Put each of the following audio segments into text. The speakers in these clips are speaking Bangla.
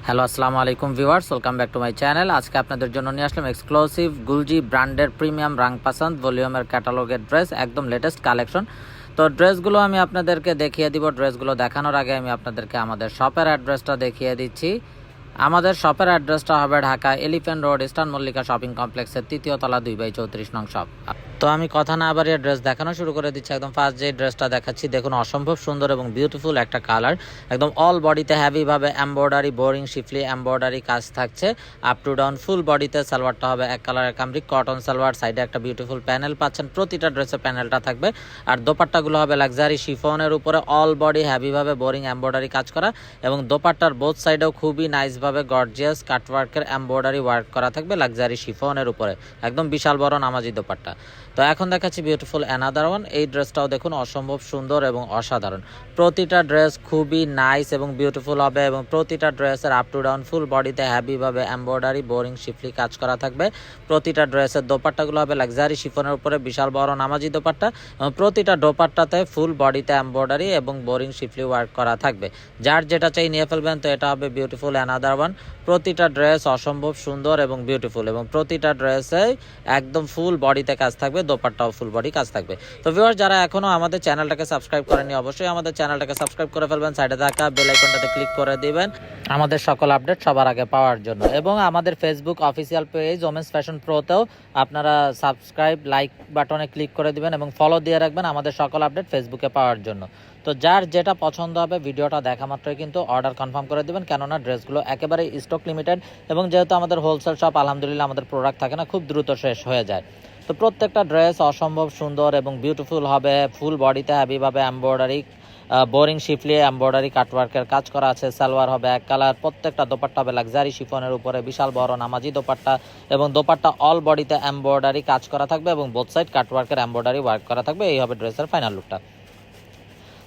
হ্যালো আসসালামু আলাইকুম viewers, welcome back to my channel. আজকে আপনাদের জন্য নিয়ে আসলাম এক্সক্লুসিভ গুলজি ব্র্যান্ডের প্রিমিয়াম রাং পাসান্দ ভলিউমের ক্যাটালগের ড্রেস, একদম লেটেস্ট কালেকশন। তো ড্রেসগুলো আমি আপনাদেরকে দেখিয়ে দিব। ড্রেসগুলো দেখানোর আগে আমি আপনাদেরকে আমাদের শপের অ্যাড্রেসটা দেখিয়ে দিচ্ছি। আমাদের শপের অ্যাড্রেসটা হবে Dhaka elephant road, eastern Mallika shopping কমপ্লেক্সের 3য় তলা 2/34 নং শপ। তো আমি কথা না বাড়িয়ে ড্রেস দেখানো শুরু করে দিচ্ছি। একদম ফার্স্ট যে ড্রেসটা দেখাচ্ছি, দেখুন অসম্ভব সুন্দর এবং বিউটিফুল একটা কালার। একদম অল বডিতে হ্যাভিভাবে এমব্রয়ডারি, বোরিং শিফলি এমব্রয়ডারি কাজ থাকছে আপ টু ডাউন। ফুল বডিতে সালোয়ারটা হবে এক কালারের কামরিক কটন সালোয়ার, সাইডে একটা বিউটিফুল প্যানেল পাচ্ছেন, প্রতিটা ড্রেসের প্যানেলটা থাকবে। আর দোপাট্টাগুলো হবে লাক্সারি শিফনের উপরে অল বডি হ্যাভিভাবে বোরিং এমব্রয়ডারি কাজ করা, এবং দোপাট্টার বোথ সাইডেও খুবই নাইসভাবে গর্জিয়াস কাটওয়ার্কের এমব্রয়ডারি ওয়ার্ক করা থাকবে লাক্সারি শিফনের উপরে। একদম বিশাল বড় নামাজি দোপাট্টা। তো এখন দেখাচ্ছি বিউটিফুল অ্যানাদার ওয়ান। এই ড্রেসটাও দেখুন অসম্ভব সুন্দর এবং অসাধারণ। প্রতিটা ড্রেস খুবই নাইস এবং বিউটিফুল হবে, এবং প্রতিটা ড্রেসের আপ টু ডাউন ফুল বডিতে হ্যাভিভাবে এমব্রয়ডারি বোরিং শিফলি কাজ করা থাকবে। প্রতিটা ড্রেসের দোপাট্টাগুলো হবে লাক্সারি শিফনের উপরে বিশাল বড় নামাজি দোপাট্টা, এবং প্রতিটা দোপাট্টাতে ফুল বডিতে এমব্রয়ডারি এবং বোরিং শিফলি ওয়ার্ক করা থাকবে। যার যেটা চাই নিয়ে ফেলবেন। তো এটা হবে বিউটিফুল অ্যানাদার ওয়ান। প্রতিটা ড্রেস অসম্ভব সুন্দর এবং বিউটিফুল, এবং প্রতিটা ড্রেসে একদম ফুল বডিতে কাজ থাকবে, দোপাট্টাও ফুল বডি কাজ থাকবে। তো ভিউয়ার্স, যারা এখনো আমাদের চ্যানেলটাকে সাবস্ক্রাইব করেননি, অবশ্যই আমাদের চ্যানেলটাকে সাবস্ক্রাইব করে ফেলবেন। সাইডে থাকা বেল আইকনটাতে ক্লিক করে দিবেন আমাদের সকল আপডেট সবার আগে পাওয়ার জন্য। এবং আমাদের Facebook official page women's fashion প্রোতেও আপনারা সাবস্ক্রাইব লাইক বাটনে ক্লিক করে দিবেন এবং ফলো দিয়ে রাখবেন আমাদের সকল আপডেট ফেসবুকে পাওয়ার জন্য। তো যার যেটা পছন্দ হবে ভিডিওটা দেখা মাত্রই কিন্তু অর্ডার কনফার্ম করে দিবেন, কেননা ড্রেসগুলো একেবারে স্টক লিমিটেড, এবং যেহেতু আমাদের হোলসেল শপ আলহামদুলিল্লাহ আমাদের প্রোডাক্ট থাকে না, খুব দ্রুত শেষ হয়ে যায়। তো প্রত্যেকটা ড্রেস অসম্ভব সুন্দর এবং বিউটিফুল হবে। ফুল বডিতে হ্যাভিভাবে এমব্রয়ডারি বোরিং শিফলি এমব্রয়ডারি কাটওয়ার্কের কাজ করা আছে। সালোয়ার হবে এক কালার, প্রত্যেকটা দোপাট্টা হবে লাক্সারি শিফনের উপরে বিশাল বড় নামাজি দোপাট্টা, এবং দোপাট্টা অল বডিতে এমব্রয়ডারি কাজ করা থাকবে এবং বোথ সাইড কাটওয়ার্কের এমব্রয়ডারি ওয়ার্ক করা থাকবে। এই হবে ড্রেসের ফাইনাল লুকটা।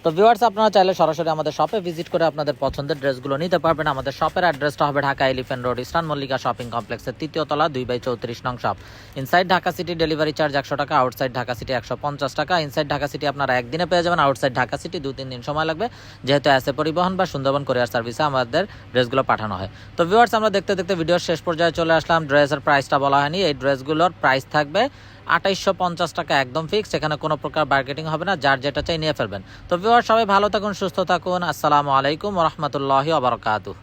তো ভিউয়ার্স, আপনারা চাইলে সরাসরি আমাদের শপে ভিজিট করে আপনাদের পছন্দের ড্রেসগুলো নিতে পারবেন। আমাদের শপের অ্যাড্রেসটা হবে Dhaka elephant road, eastern Mallika shopping কমপ্লেক্সের 3য় তলা 2/34 নং shop. Inside Dhaka city delivery charge 100 টাকা, আউটসাইড ঢাকা সিটি 150 টাকা। ইনসাইড ঢাকা সিটি আপনারা একদিনে পেয়ে যাবেন, আউটসাইড ঢাকা সিটি 2-3 দিন সময় লাগবে, যেহেতু এসএ পরিবহন বা সুন্দরবন কুরিয়ার সার্ভিসে আমাদের ড্রেসগুলো পাঠানো হয়। তো ভিউয়ার্স, আমরা দেখতে দেখতে ভিডিওর শেষ পর্যায়ে চলে আসলাম। ড্রেসের প্রাইসটা বলা হয়নি। এই ড্রেসগুলোর প্রাইস থাকবে 2850 টাকা, একদম ফিক্সড। এখানে কোনো প্রকার মার্কেটিং হবে না, যার যেটা চাই নিয়ে ফেলবেন। তো ভিউয়ার্স, সবাই ভালো থাকুন, সুস্থ থাকুন। আসসালামু আলাইকুম ওয়া রাহমাতুল্লাহি ওয়া বারাকাতুহু।